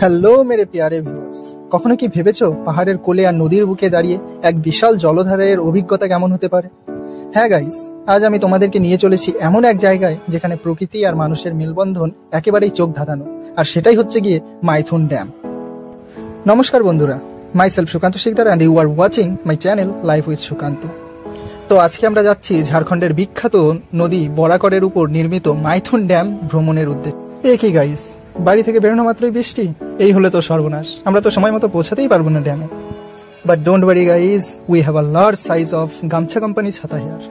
Hello মেরে প্যারে viewers, কখনো কি ভেবেছো পাহাড়ের কোলে আর নদীর বুকে দাঁড়িয়ে এক বিশাল জলধারের অভিজ্ঞতা কেমন হতে পারে? হ্যাঁ গাইস, আজ আমি তোমাদেরকে নিয়ে চলেছি এমন এক জায়গায় যেখানে প্রকৃতি আর মানুষের মেলবন্ধন একেবারেই চোখ ধাঁধানো, আর সেটাই হচ্ছে গিয়ে মাইথুন ড্যাম। নমস্কার বন্ধুরা, myself Sukanta Sikdar and you are watching my channel life with Sukanta. তো আজকে আমরা যাচ্ছি ঝাড়খণ্ডের বিখ্যাত নদী বরাকরের উপর নির্মিত মাইথুন ড্যাম ভ্রমণের উদ্দেশ্যে। কি গাইস, বাড়ি থেকে বেরোনো মাত্রই বৃষ্টি, এই হলে তো সর্বনাশ, আমরা তো সময় মতো পৌঁছাতেই পারবো না ড্যামে। But don't worry guys, we have a large size of gamchha company chhata here.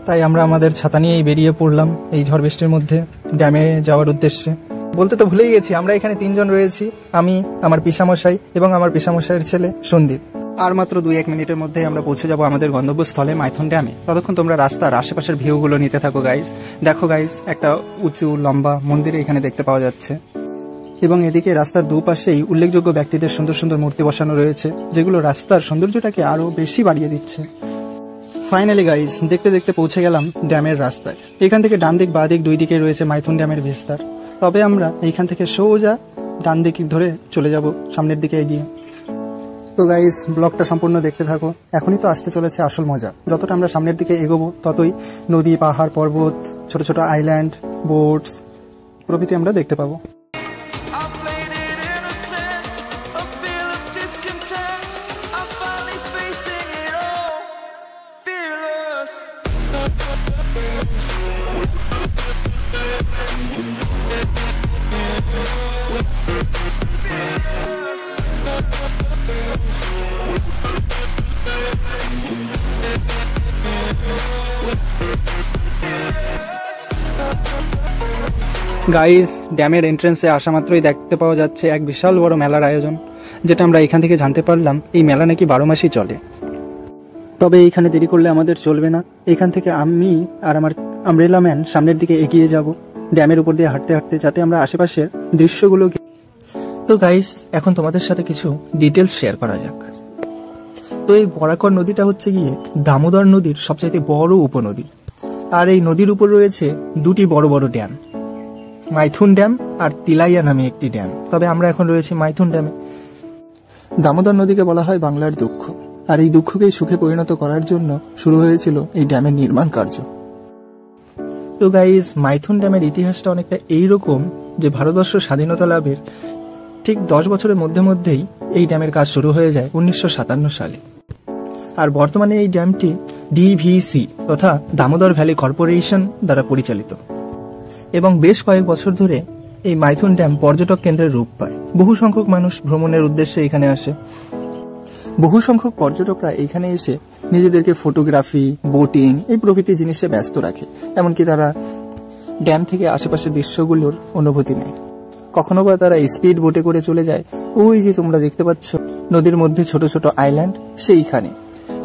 তাই আমরা আমাদের ছাতা নিয়েই বেরিয়ে পড়লাম এই ঝড় বৃষ্টির মধ্যে ড্যামে যাওয়ার উদ্দেশ্যে। বলতে তো ভুলেই গেছি, আমরা এখানে তিনজন রয়েছি, আমি, আমার পিসামশাই এবং আমার পিসামশাইয়ের ছেলে সন্দীপ। আর মাত্র 2-1 মিনিটের মধ্যে আমরা পৌঁছে যাবো আমাদের গন্তব্যস্থলে মাইথুন ড্যামে। ততক্ষণ তোমরা রাস্তার আশেপাশের ভিউগুলো নিতে থাকো গাইস। দেখো গাইস, একটা উঁচু লম্বা মন্দির এখানে দেখতে পাওয়া যাচ্ছে এবং এদিকে রাস্তার দুপাশেই উল্লেখযোগ্য ব্যক্তিদের সুন্দর সুন্দর মূর্তি বসানো রয়েছে, যেগুলো রাস্তার সৌন্দর্যটাকে আরো বেশি বাড়িয়ে দিচ্ছে। ফাইনালি গাইস, দেখতে দেখতে পৌঁছে গেলাম ড্যামের রাস্তায়। এখান থেকে ডান দিক বাঁ দিক দুই দিকে রয়েছে মাইথুন ড্যামের বিস্তার। তবে আমরা এইখান থেকে সোজা ডান দিক ধরে চলে যাব সামনের দিকে এগিয়ে। তো গাইস, ব্লগটা সম্পূর্ণ দেখতে থাকো, এখনই তো আসতে চলেছে আসল মজা। যতটা আমরা সামনের দিকে এগোবো ততই নদী, পাহাড়, পর্বত, ছোট ছোট আইল্যান্ড, বোটস প্রভৃতি আমরা দেখতে পাবো। গাইস, ড্যামের এন্ট্রেন্সে আসা মাত্রই দেখতে পাওয়া যাচ্ছে এক বিশাল বড় মেলার আয়োজন, যেটা আমরা এখান থেকে জানতে পারলাম এই মেলা নাকি 12 মাসই চলে। তবে এইখানে দেরি করলে আমাদের চলবে না, এখান থেকে আমি আর আমার আমব্রেলা ম্যান সামনের দিকে এগিয়ে যাব ড্যামের উপর দিয়ে হাঁটতে হাঁটতে, যাতে আমরা আশেপাশের দৃশ্যগুলো। তো গাইস, এখন তোমাদের সাথে কিছু ডিটেলস শেয়ার করা যাক। তো এই বরাকর নদীটা হচ্ছে গিয়ে দামোদর নদীর সবচাইতে বড় উপনদী, আর এই নদীর উপর রয়েছে দুটি বড় বড় ড্যাম, মাইথুন ড্যাম আর তিলাইয়া নামে একটি ড্যাম। তবে আমরা এখন রয়েছি মাইথুন ড্যামে। দামোদর নদীকে বলা হয় বাংলার দুঃখ, আর এই দুঃখকেই সুখে পরিণত করার জন্য শুরু হয়েছিল এই ড্যামের নির্মাণ কার্য। তো গাইস, মাইথুন ড্যামের ইতিহাসটা অনেকটা এইরকম যে ভারতবর্ষ স্বাধীনতা লাভের ঠিক 10 বছরের মধ্যেই এই ড্যামের কাজ শুরু হয়ে যায় 1957 সালে। আর বর্তমানে এই ড্যামটি ডিভিসি তথা দামোদর ভ্যালি কর্পোরেশন দ্বারা পরিচালিত এবং বেশ কয়েক বছর ধরে এই মাইথুন ড্যাম পর্যটক কেন্দ্রের রূপ পায়। বহু সংখ্যক মানুষ ভ্রমণের উদ্দেশ্যে এখানে আসে। বহু সংখ্যক পর্যটকরা এখানে এসে নিজেদেরকে ফটোগ্রাফি, বোটিং এই প্রভৃতি জিনিসে ব্যস্ত রাখে। এমনকি তারা ড্যাম থেকে আশেপাশের দৃশ্যগুলোর অনুভূতি নেয়। কখনো বা তারা স্পিড বোটে করে চলে যায় ওই যে তোমরা দেখতে পাচ্ছ নদীর মধ্যে ছোট ছোট আইল্যান্ড,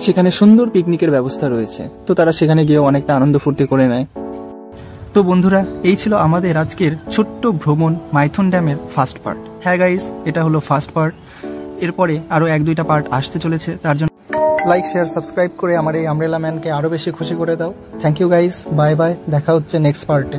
সেখানে সুন্দর পিকনিকের ব্যবস্থা রয়েছে। তো তারা সেখানে গিয়ে অনেকটা আনন্দ ফুর্তি করে নেয়। তো বন্ধুরা, এই ছিল আমাদের আজকের ছোট্ট ভ্রমণ মাইথুন ড্যামের ফার্স্ট পার্ট। হ্যাঁ গাইস, এটা হলো ফার্স্ট পার্ট, এরপরে আরো 1-2টা পার্ট আসতে চলেছে। তার জন্য লাইক, শেয়ার, সাবস্ক্রাইব করে আমার এই আমব্রেলা ম্যানকে আরো বেশি খুশি করে দাও। Thank you guys, bye bye, দেখা হচ্ছে নেক্সট পার্টে।